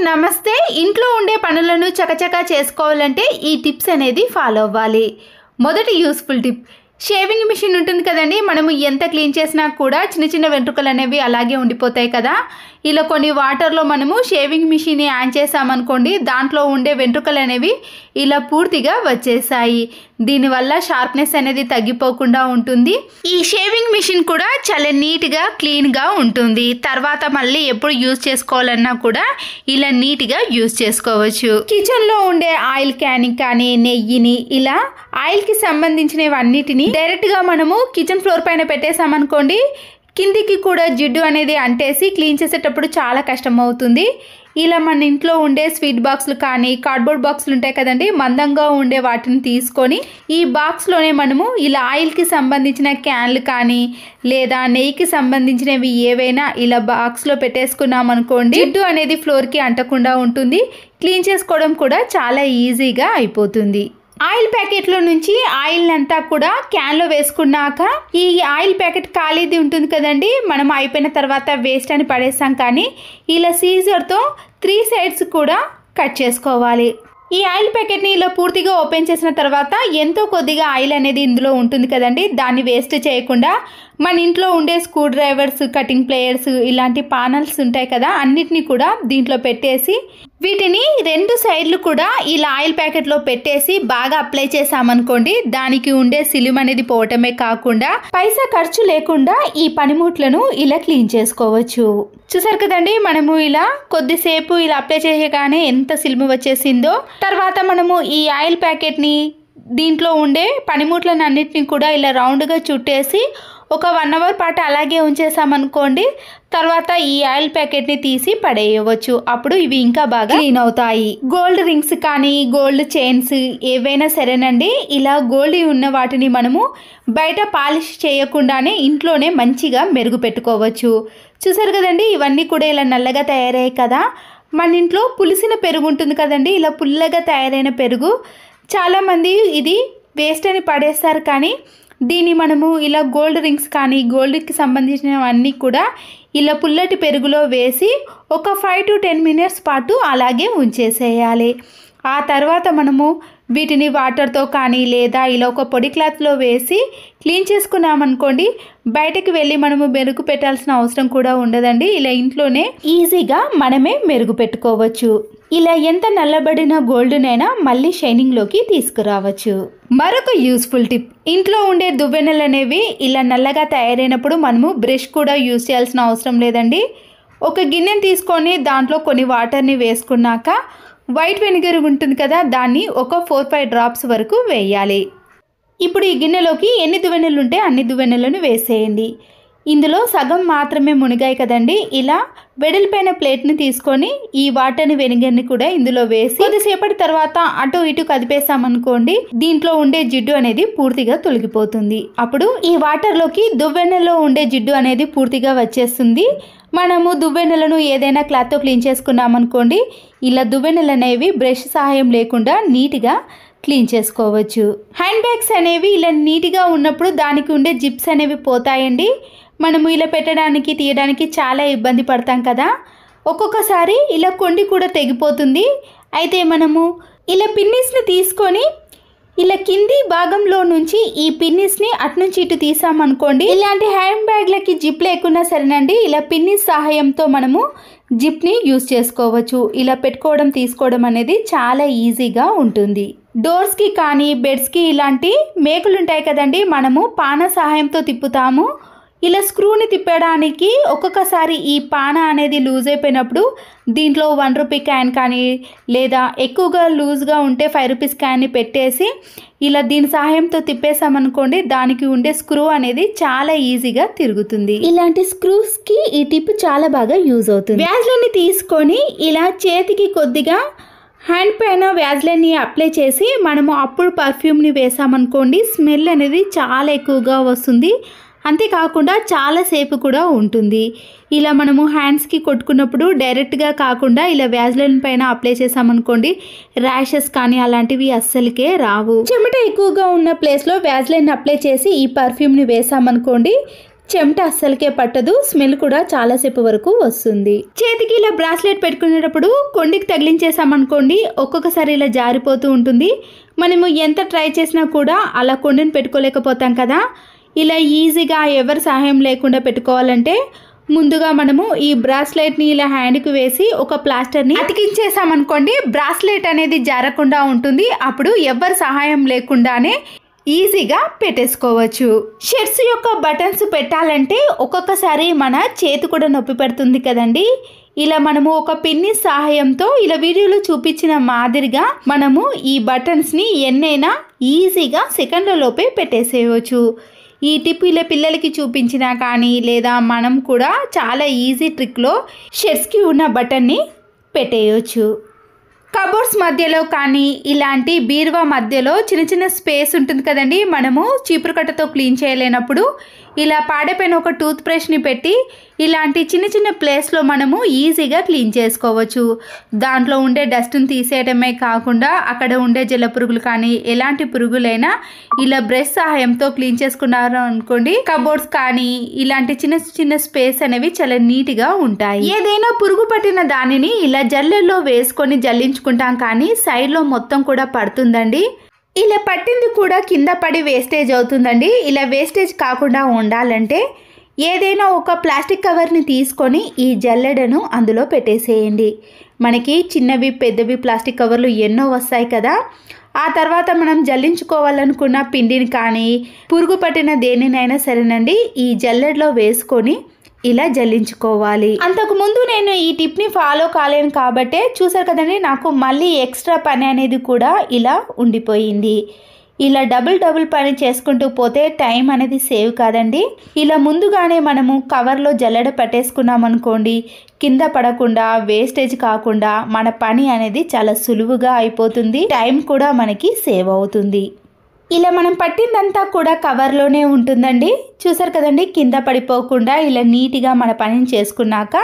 నమస్తే. ఇంట్లో ఉండే పనులను చకచకా చేసుకోవాలంటే ఈ టిప్స్ అనేది ఫాలో అవ్వాలి. మొదటి యూస్ఫుల్ టిప్, షేవింగ్ మిషన్ ఉంటుంది కదండి. మనము ఎంత క్లీన్ చేసినా కూడా చిన్న చిన్న వెంట్రుకలు అనేవి అలాగే ఉండిపోతాయి కదా. ఇలా కొన్ని వాటర్లో మనము షేవింగ్ మిషన్ ఆన్ చేసామనుకోండి, దాంట్లో ఉండే వెంట్రుకలు అనేవి ఇలా పూర్తిగా వచ్చేసాయి. దీనివల్ల షార్ప్నెస్ అనేది తగ్గిపోకుండా ఉంటుంది. ఈ షేవింగ్ మిషన్ కూడా చాలా నీట్గా క్లీన్గా ఉంటుంది. తర్వాత మళ్ళీ ఎప్పుడు యూజ్ చేసుకోవాలన్నా కూడా ఇలా నీట్గా యూజ్ చేసుకోవచ్చు. కిచెన్లో ఉండే ఆయిల్ క్యాన్ కానీ నెయ్యిని ఇలా ఆయిల్కి సంబంధించినవన్నిటిని డైరెక్ట్గా మనము కిచెన్ ఫ్లోర్ పైన పెట్టేసామనుకోండి, కిందికి కూడా జిడ్డు అనేది అంటేసి క్లీన్ చేసేటప్పుడు చాలా కష్టం అవుతుంది. ఇలా మన ఇంట్లో ఉండే స్వీట్ బాక్సులు కానీ కార్డ్బోర్డ్ బాక్సులు ఉంటాయి కదండి, మందంగా ఉండే వాటిని తీసుకొని ఈ బాక్స్లోనే మనము ఇలా ఆయిల్కి సంబంధించిన క్యాన్లు కానీ లేదా నెయ్యికి సంబంధించినవి ఏవైనా ఇలా బాక్స్లో పెట్టేసుకున్నాం అనుకోండి, జిడ్డు అనేది ఫ్లోర్కి అంటకుండా ఉంటుంది. క్లీన్ చేసుకోవడం కూడా చాలా ఈజీగా అయిపోతుంది. ఆయిల్ ప్యాకెట్లో నుంచి ఆయిల్ అంతా కూడా క్యాన్లో వేసుకున్నాక ఈ ఆయిల్ ప్యాకెట్ ఖాళీది ఉంటుంది కదండి, మనం అయిపోయిన తర్వాత వేస్ట్ అని పడేస్తాం. కానీ ఇలా సీజర్తో 3 సైడ్స్ కూడా కట్ చేసుకోవాలి. ఈ ఆయిల్ ప్యాకెట్ని ఇలా పూర్తిగా ఓపెన్ చేసిన తర్వాత ఎంతో కొద్దిగా ఆయిల్ అనేది ఇందులో ఉంటుంది కదండి, దాన్ని వేస్ట్ చేయకుండా మన ఇంట్లో ఉండే స్క్రూ డ్రైవర్స్, కటింగ్ ప్లేయర్స్, ఇలాంటి పానల్స్ ఉంటాయి కదా, అన్నిటినీ కూడా దీంట్లో పెట్టేసి వీటిని 2 సైడ్లు కూడా ఇలా ఆయిల్ ప్యాకెట్లో పెట్టేసి బాగా అప్లై చేసామనుకోండి, దానికి ఉండే సిలిం అనేది పోవటమే కాకుండా పైసా ఖర్చు లేకుండా ఈ పనిముట్లను ఇలా క్లీన్ చేసుకోవచ్చు. చూసారు కదండి, మనము ఇలా కొద్దిసేపు ఇలా అప్లై చేయగానే ఎంత సిలిము వచ్చేసిందో. తర్వాత మనము ఈ ఆయిల్ ప్యాకెట్ని దీంట్లో ఉండే పనిముట్లను అన్నిటిని కూడా ఇలా రౌండ్గా చుట్టేసి ఒక 1 అవర్ పాటు అలాగే ఉంచేసామనుకోండి, తర్వాత ఈ ఆయిల్ ప్యాకెట్ని తీసి పడేయవచ్చు. అప్పుడు ఇవి ఇంకా బాగా క్లీన్ అవుతాయి. గోల్డ్ రింగ్స్ కానీ గోల్డ్ చైన్స్ ఏవైనా సరేనండి, ఇలా గోల్డ్ ఉన్న వాటిని మనము బయట పాలిష్ చేయకుండానే ఇంట్లోనే మంచిగా మెరుగు పెట్టుకోవచ్చు. చూసారు కదండి, ఇవన్నీ కూడా ఇలా నల్లగా తయారయ్యాయి కదా. మన ఇంట్లో పులిసిన పెరుగు ఉంటుంది కదండి, ఇలా పుల్లగా తయారైన పెరుగు చాలామంది ఇది వేస్ట్ అని పడేస్తారు. కానీ దీన్ని మనము ఇలా గోల్డ్ రింగ్స్ కానీ గోల్డ్కి సంబంధించినవన్నీ కూడా ఇలా పుల్లటి పెరుగులో వేసి ఒక 5 to 10 మినిట్స్ పాటు అలాగే ఉంచేసేయాలి. ఆ తర్వాత మనము వీటిని వాటర్తో కానీ లేదా ఇలా ఒక పొడి క్లాత్లో వేసి క్లీన్ చేసుకున్నామనుకోండి, బయటకు వెళ్ళి మనము మెరుగు పెట్టాల్సిన అవసరం కూడా ఉండదండి. ఇలా ఇంట్లోనే ఈజీగా మనమే మెరుగు పెట్టుకోవచ్చు. ఇలా ఎంత నల్లబడిన గోల్డ్నైనా మళ్ళీ షైనింగ్లోకి తీసుకురావచ్చు. మరొక యూస్ఫుల్ టిప్, ఇంట్లో ఉండే దువ్వెనలు అనేవి ఇలా నల్లగా తయారైనప్పుడు మనము బ్రష్ కూడా యూజ్ చేయాల్సిన అవసరం లేదండి. ఒక గిన్నెని తీసుకొని దాంట్లో కొన్ని వాటర్ని వేసుకున్నాక వైట్ వెనిగర్ ఉంటుంది కదా, దాన్ని ఒక 4-5 డ్రాప్స్ వరకు వేయాలి. ఇప్పుడు ఈ గిన్నెలోకి ఎన్ని దువ్వెనలు ఉంటే అన్ని దువ్వెనలను వేసేయండి. ఇందులో సగం మాత్రమే మునిగాయి కదండి. ఇలా వెడల్పైన ప్లేట్ని తీసుకొని ఈ వాటర్ని వెనిగర్ని కూడా ఇందులో వేసి కొద్దిసేపటి తర్వాత అటు ఇటు కదిపేసామనుకోండి, దీంట్లో ఉండే జిడ్డు అనేది పూర్తిగా తొలగిపోతుంది. అప్పుడు ఈ వాటర్లోకి దువ్వెనలో ఉండే జిడ్డు అనేది పూర్తిగా వచ్చేస్తుంది. మనము దువ్వెనలను ఏదైనా క్లాత్తో క్లీన్ చేసుకున్నామనుకోండి, ఇలా దువ్వెనలు అనేవి బ్రష్ సహాయం లేకుండా నీట్గా క్లీన్ చేసుకోవచ్చు. హ్యాండ్ బ్యాగ్స్ అనేవి ఇలా నీట్గా ఉన్నప్పుడు దానికి ఉండే జిప్స్ అనేవి పోతాయండి. మనము ఇలా పెట్టడానికి తీయడానికి చాలా ఇబ్బంది పడతాం కదా. ఒక్కొక్కసారి ఇలా కొండి కూడా తెగిపోతుంది. అయితే మనము ఇలా పిన్నిస్ని తీసుకొని ఇలా కింది భాగంలో నుంచి ఈ పిన్నిస్ని అటునుంచి ఇటు తీసామనుకోండి, ఇలాంటి హ్యాండ్ బ్యాగ్లకి జిప్ లేకున్నా సరేనండి, ఇలా పిన్నిస్ సహాయంతో మనము జిప్ని యూజ్ చేసుకోవచ్చు. ఇలా పెట్టుకోవడం తీసుకోవడం అనేది చాలా ఈజీగా ఉంటుంది. డోర్స్కి కానీ బెడ్స్కి ఇలాంటి మేకులు ఉంటాయి కదండి, మనము పాన సహాయంతో తిప్పుతాము. ఇలా స్క్రూని తిప్పడానికి ఒక్కొక్కసారి ఈ పాన అనేది లూజ్ అయిపోయినప్పుడు దీంట్లో 1 రూపీ క్యాన్ కానీ లేదా ఎక్కువగా లూజ్గా ఉంటే 5 రూపీస్ క్యాన్ని పెట్టేసి ఇలా దీని సహాయంతో తిప్పేసామనుకోండి, దానికి ఉండే స్క్రూ అనేది చాలా ఈజీగా తిరుగుతుంది. ఇలాంటి స్క్రూస్కి ఈ టిప్ చాలా బాగా యూజ్ అవుతుంది. వ్యాజ్లైన్ని తీసుకొని ఇలా చేతికి కొద్దిగా హ్యాండ్ పైన వ్యాజ్లైన్ని అప్లై చేసి మనము అప్పుడు పర్ఫ్యూమ్ని వేసామనుకోండి, స్మెల్ అనేది చాలా ఎక్కువగా వస్తుంది. అంతేకాకుండా చాలాసేపు కూడా ఉంటుంది. ఇలా మనము హ్యాండ్స్కి కొట్టుకున్నప్పుడు డైరెక్ట్గా కాకుండా ఇలా వ్యాజ్లైన్ పైన అప్లై చేసామనుకోండి, ర్యాషెస్ కానీ అలాంటివి అస్సలకే రావు. చెమట ఎక్కువగా ఉన్న ప్లేస్లో వ్యాజ్లైన్ అప్లై చేసి ఈ పర్ఫ్యూమ్ని వేసామనుకోండి, చెమట అస్సలకే పట్టదు, స్మెల్ కూడా చాలాసేపు వరకు వస్తుంది. చేతికి ఇలా బ్రాస్లెట్ పెట్టుకునేటప్పుడు కొండికి తగిలించేసామనుకోండి, ఒక్కొక్కసారి ఇలా జారిపోతూ ఉంటుంది. మనము ఎంత ట్రై చేసినా కూడా అలా కొండిని పెట్టుకోలేకపోతాం కదా. ఇలా ఈజీగా ఎవరి సహాయం లేకుండా పెట్టుకోవాలంటే ముందుగా మనము ఈ బ్రాస్లెట్ని ఇలా హ్యాండ్కి వేసి ఒక ప్లాస్టర్ని అతికించేసామనుకోండి, బ్రాస్లెట్ అనేది జారకుండా ఉంటుంది. అప్పుడు ఎవరి సహాయం లేకుండానే ఈజీగా పెట్టేసుకోవచ్చు. షర్ట్స్ యొక్క బటన్స్ పెట్టాలంటే ఒక్కొక్కసారి మన చేతి కూడా నొప్పి పెడుతుంది కదండి. ఇలా మనము ఒక పిన్ని సహాయంతో ఇలా వీడియోలో చూపించిన మాదిరిగా మనము ఈ బటన్స్ని ఎన్నైనా ఈజీగా సెకండ్లలోపే పెట్టేసేయవచ్చు. ఈ టిప్ ఇలా పిల్లలకి చూపించినా కానీ లేదా మనం కూడా చాలా ఈజీ ట్రిక్లో షర్ట్స్కి ఉన్న బటన్ని పెట్టేయచ్చు. కబోర్డ్స్ మధ్యలో కానీ ఇలాంటి బీరువా మధ్యలో చిన్న చిన్న స్పేస్ ఉంటుంది కదండి, మనము చీపురు కట్టతో క్లీన్ చేయలేనప్పుడు ఇలా పాడైపోయిన ఒక టూత్ బ్రష్ని పెట్టి ఇలాంటి చిన్న చిన్న ప్లేస్లో మనము ఈజీగా క్లీన్ చేసుకోవచ్చు. దాంట్లో ఉండే డస్ట్ని తీసేయడమే కాకుండా అక్కడ ఉండే జల పురుగులు కానీ ఎలాంటి పురుగులైనా ఇలా బ్రష్ సహాయంతో క్లీన్ చేసుకున్నారు అనుకోండి, కబోర్డ్స్ కానీ ఇలాంటి చిన్న చిన్న స్పేస్ అనేవి చాలా నీట్గా ఉంటాయి. ఏదైనా పురుగు పట్టిన దానిని ఇలా జల్లెల్లో వేసుకొని జల్లించుకుంటాం కానీ సైడ్లో మొత్తం కూడా పడుతుందండి. ఇలా పట్టింది కూడా కింద పడి వేస్టేజ్ అవుతుందండి. ఇలా వేస్టేజ్ కాకుండా ఉండాలంటే ఏదైనా ఒక ప్లాస్టిక్ కవర్ని తీసుకొని ఈ జల్లెడను అందులో పెట్టేసేయండి. మనకి చిన్నవి పెద్దవి ప్లాస్టిక్ కవర్లు ఎన్నో వస్తాయి కదా. ఆ తర్వాత మనం జల్లించుకోవాలనుకున్న పిండిని కానీ పురుగు పట్టిన దేనినైనా సరేనండి ఈ జల్లెడలో వేసుకొని ఇలా జల్లించుకోవాలి. అంతకుముందు నేను ఈ టిప్ని ఫాలో కాలేను కాబట్టే చూసారు కదండి, నాకు మళ్ళీ ఎక్స్ట్రా పని అనేది కూడా ఇలా ఉండిపోయింది. ఇలా డబుల్ పని చేసుకుంటూ పోతే టైం అనేది సేవ్ కాదండి. ఇలా ముందుగానే మనము కవర్లో జల్లెడ పట్టేసుకున్నాం అనుకోండి, కింద పడకుండా వేస్టేజ్ కాకుండా మన పని అనేది చాలా సులువుగా అయిపోతుంది, టైం కూడా మనకి సేవ్ అవుతుంది. ఇలా మనం పట్టిందంతా కూడా కవర్లోనే ఉంటుందండి. చూసారు కదండి, కింద పడిపోకుండా ఇలా నీట్గా మన పనిని చేసుకున్నాక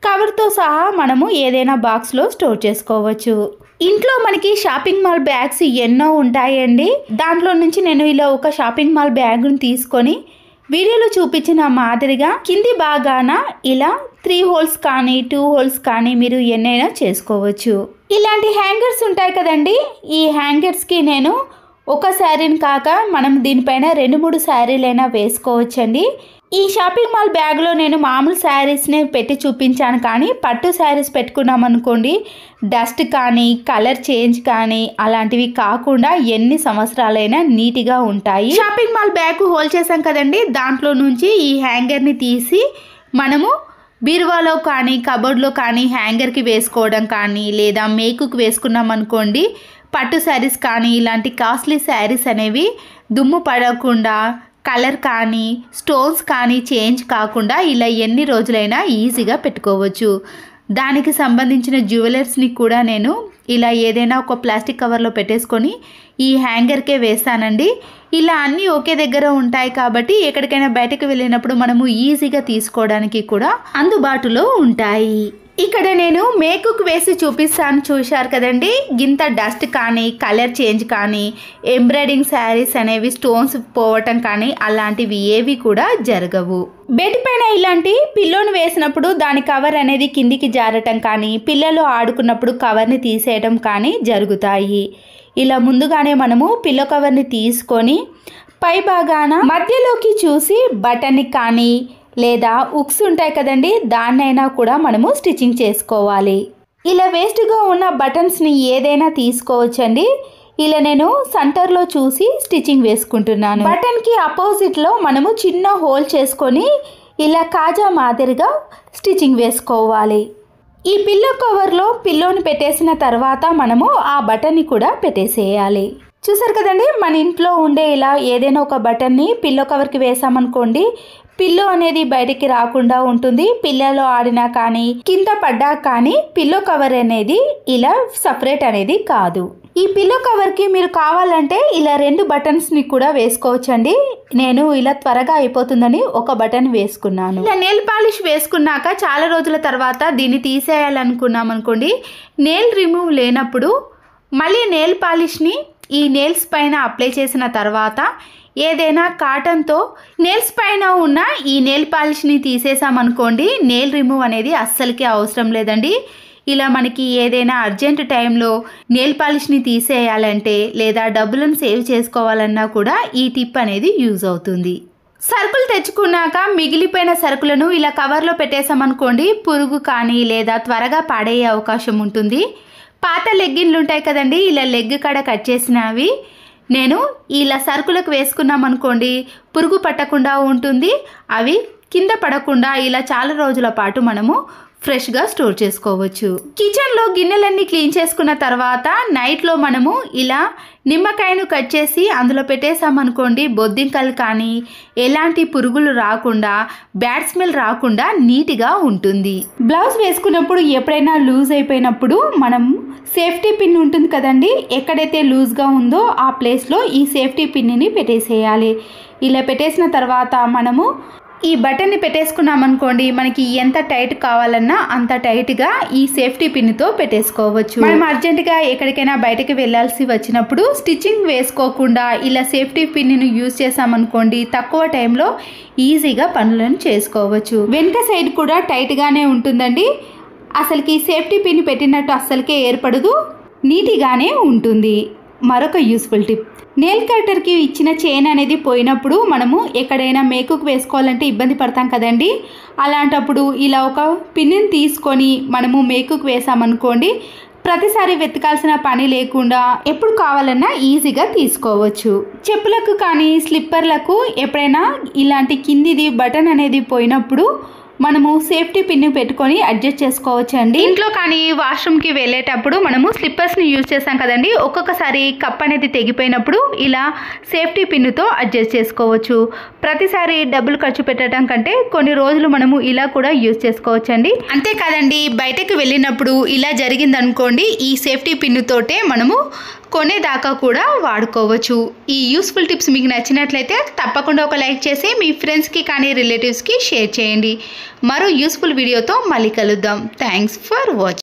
కవర్తో సహా మనము ఏదైనా బాక్స్లో స్టోర్ చేసుకోవచ్చు. ఇంట్లో మనకి షాపింగ్ మాల్ బ్యాగ్స్ ఎన్నో ఉంటాయండి. దాంట్లో నుంచి నేను ఇలా ఒక షాపింగ్ మాల్ బ్యాగ్ని తీసుకొని వీడియోలో చూపించిన మాదిరిగా కింది భాగాన ఇలా 3 హోల్స్ కానీ 2 హోల్స్ కానీ మీరు ఎన్నైనా చేసుకోవచ్చు. ఇలాంటి హ్యాంగర్స్ ఉంటాయి కదండి, ఈ హ్యాంగర్స్కి నేను ఒక శారీని కాక మనం దీనిపైన 2-3 శారీలైనా వేసుకోవచ్చండి. ఈ షాపింగ్ మాల్ బ్యాగ్లో నేను మామూలు శారీస్ని పెట్టి చూపించాను కానీ పట్టు శారీస్ పెట్టుకున్నాం అనుకోండి, డస్ట్ కానీ కలర్ చేంజ్ కానీ అలాంటివి కాకుండా ఎన్ని సంవత్సరాలైనా నీట్గా ఉంటాయి. షాపింగ్ మాల్ బ్యాగ్ హోల్డ్ చేసాం కదండి, దాంట్లో నుంచి ఈ హ్యాంగర్ని తీసి మనము బీరువాలో కానీ కబోర్డ్లో కానీ హ్యాంగర్కి వేసుకోవడం కానీ లేదా మేకుకి వేసుకున్నాం అనుకోండి, పట్టు శారీస్ కానీ ఇలాంటి కాస్ట్లీ శారీస్ అనేవి దుమ్ము పడకుండా కలర్ కానీ స్టోన్స్ కానీ చేంజ్ కాకుండా ఇలా ఎన్ని రోజులైనా ఈజీగా పెట్టుకోవచ్చు. దానికి సంబంధించిన జ్యువెలర్స్ని కూడా నేను ఇలా ఏదైనా ఒక ప్లాస్టిక్ కవర్లో పెట్టేసుకొని ఈ హ్యాంగర్కే వేస్తానండి. ఇలా అన్నీ ఒకే దగ్గర ఉంటాయి కాబట్టి ఎక్కడికైనా బయటకు వెళ్ళినప్పుడు మనము ఈజీగా తీసుకోవడానికి కూడా అందుబాటులో ఉంటాయి. ఇక్కడ నేను మేకుకు వేసి చూపిస్తాను, చూశారు కదండి. గింత డస్ట్ కానీ కలర్ చేంజ్ కానీ ఎంబ్రాయిడింగ్ శారీస్ అనేవి స్టోన్స్ పోవటం కానీ అలాంటివి ఏవి కూడా జరగవు. బెడ్ పైన ఇలాంటి పిల్లోని వేసినప్పుడు దాని కవర్ అనేది కిందికి జారటం కానీ పిల్లలు ఆడుకున్నప్పుడు కవర్ని తీసేయడం కానీ జరుగుతాయి. ఇలా ముందుగానే మనము పిల్లో కవర్ని తీసుకొని పై భాగాన మధ్యలోకి చూసి బటన్ని కానీ లేదా ఉక్స్ ఉంటాయి కదండి, దాన్నైనా కూడా మనము స్టిచ్చింగ్ చేసుకోవాలి. ఇలా వేస్ట్గా ఉన్న బటన్స్ని ఏదైనా తీసుకోవచ్చండి. ఇలా నేను సెంటర్లో చూసి స్టిచ్చింగ్ వేసుకుంటున్నాను. బటన్కి అపోజిట్లో మనము చిన్న హోల్ చేసుకొని ఇలా కాజా మాదిరిగా స్టిచ్చింగ్ వేసుకోవాలి. ఈ పిల్లో కవర్లో పిల్లోని పెట్టేసిన తర్వాత మనము ఆ బటన్ని కూడా పెట్టేసేయాలి. చూసారు కదండి, మన ఇంట్లో ఉండే ఇలా ఏదైనా ఒక బటన్ని పిల్లో కవర్కి వేసామనుకోండి, పిల్లో అనేది బయటికి రాకుండా ఉంటుంది. పిల్లలు ఆడినా కానీ కింద పడ్డా కానీ పిల్లో కవర్ అనేది ఇలా సపరేట్ అనేది కాదు. ఈ పిల్లో కవర్కి మీరు కావాలంటే ఇలా 2 బటన్స్ని కూడా వేసుకోవచ్చండి. నేను ఇలా త్వరగా అయిపోతుందని ఒక బటన్ వేసుకున్నాను. ఇలా నెయిల్ పాలిష్ వేసుకున్నాక చాలా రోజుల తర్వాత దీన్ని తీసేయాలనుకున్నాం అనుకోండి, నెయిల్ రిమూవ్ లేనప్పుడు మళ్ళీ నెయిల్ పాలిష్ని ఈ నెయిల్స్ పైన అప్లై చేసిన తర్వాత ఏదైనా కాటన్తో నెయిల్స్ పైన ఉన్న ఈ నెయిల్ పాలిష్ని తీసేసామనుకోండి, నెయిల్ రిమూవ్ అనేది అస్సలకే అవసరం లేదండి. ఇలా మనకి ఏదైనా అర్జెంట్ టైంలో నెయిల్ పాలిష్ని తీసేయాలంటే లేదా డబ్బులను సేవ్ చేసుకోవాలన్నా కూడా ఈ టిప్ అనేది యూజ్ అవుతుంది. సరుకులు తెచ్చుకున్నాక మిగిలిపోయిన సరుకులను ఇలా కవర్లో పెట్టేసామనుకోండి, పురుగు కానీ లేదా త్వరగా పాడయ్యే అవకాశం ఉంటుంది. పాత లెగ్గిన్లు ఉంటాయి కదండి, ఇలా లెగ్ కాడ కట్ చేసినవి నేను ఇలా సరుకులకు వేసుకున్నామనుకోండి, పురుగు పట్టకుండా ఉంటుంది. అవి కింద పడకుండా ఇలా చాలా రోజుల పాటు మనము ఫ్రెష్గా స్టోర్ చేసుకోవచ్చు. కిచెన్లో గిన్నెలన్నీ క్లీన్ చేసుకున్న తర్వాత నైట్లో మనము ఇలా నిమ్మకాయను కట్ చేసి అందులో పెట్టేసామనుకోండి, బొద్దింకలు కానీ ఎలాంటి పురుగులు రాకుండా, బ్యాడ్ స్మెల్ రాకుండా నీట్గా ఉంటుంది. బ్లౌజ్ వేసుకున్నప్పుడు ఎప్పుడైనా లూజ్ అయిపోయినప్పుడు మనం సేఫ్టీ పిన్ ఉంటుంది కదండి, ఎక్కడైతే లూజ్గా ఉందో ఆ ప్లేస్లో ఈ సేఫ్టీ పిన్ని పెట్టేసేయాలి. ఇలా పెట్టేసిన తర్వాత మనము ఈ బటన్ని పెట్టేసుకున్నామనుకోండి, మనకి ఎంత టైట్ కావాలన్నా అంత టైట్గా ఈ సేఫ్టీ పిన్తో పెట్టేసుకోవచ్చు. మనం అర్జెంటుగా ఎక్కడికైనా బయటకు వెళ్ళాల్సి వచ్చినప్పుడు స్టిచ్చింగ్ వేసుకోకుండా ఇలా సేఫ్టీ పిన్ను యూజ్ చేసామనుకోండి, తక్కువ టైంలో ఈజీగా పనులను చేసుకోవచ్చు. వెనుక సైడ్ కూడా టైట్గానే ఉంటుందండి. అసలుకి సేఫ్టీ పిన్ పెట్టినట్టు అస్సలకే ఏర్పడదు, నీట్గానే ఉంటుంది. మరొక యూస్ఫుల్ టిప్, నెయిల్ కట్టర్కి ఇచ్చిన చైన్ అనేది పోయినప్పుడు మనము ఎక్కడైనా మేకుకు వేసుకోవాలంటే ఇబ్బంది పడతాం కదండి. అలాంటప్పుడు ఇలా ఒక పిన్ని తీసుకొని మనము మేకుకు వేసామనుకోండి, ప్రతిసారి వెతకాల్సిన పని లేకుండా ఎప్పుడు కావాలన్నా ఈజీగా తీసుకోవచ్చు. చెప్పులకు కానీ స్లిప్పర్లకు ఎప్పుడైనా ఇలాంటి కిందిది బటన్ అనేది పోయినప్పుడు మనము సేఫ్టీ పిన్ పెట్టుకొని అడ్జస్ట్ చేసుకోవచ్చు అండి. ఇంట్లో కానీ వాష్రూమ్కి వెళ్ళేటప్పుడు మనము స్లిప్పర్స్ని యూజ్ చేస్తాం కదండి, ఒక్కొక్కసారి కప్ అనేది తెగిపోయినప్పుడు ఇలా సేఫ్టీ పిన్తో అడ్జస్ట్ చేసుకోవచ్చు. ప్రతిసారి డబ్బులు ఖర్చు పెట్టడం కంటే కొన్ని రోజులు మనము ఇలా కూడా యూజ్ చేసుకోవచ్చు అండి. అంతేకాదండి, బయటకు వెళ్ళినప్పుడు ఇలా జరిగిందనుకోండి, ఈ సేఫ్టీ పిన్నుతోటే మనము కొనేదాకా కూడా వాడుకోవచ్చు. ఈ యూస్ఫుల్ టిప్స్ మీకు నచ్చినట్లయితే తప్పకుండా ఒక లైక్ చేసి మీ ఫ్రెండ్స్కి కానీ రిలేటివ్స్కి షేర్ చేయండి. మరో యూస్ఫుల్ వీడియోతో మళ్ళీ కలుద్దాం. Thanks for watching.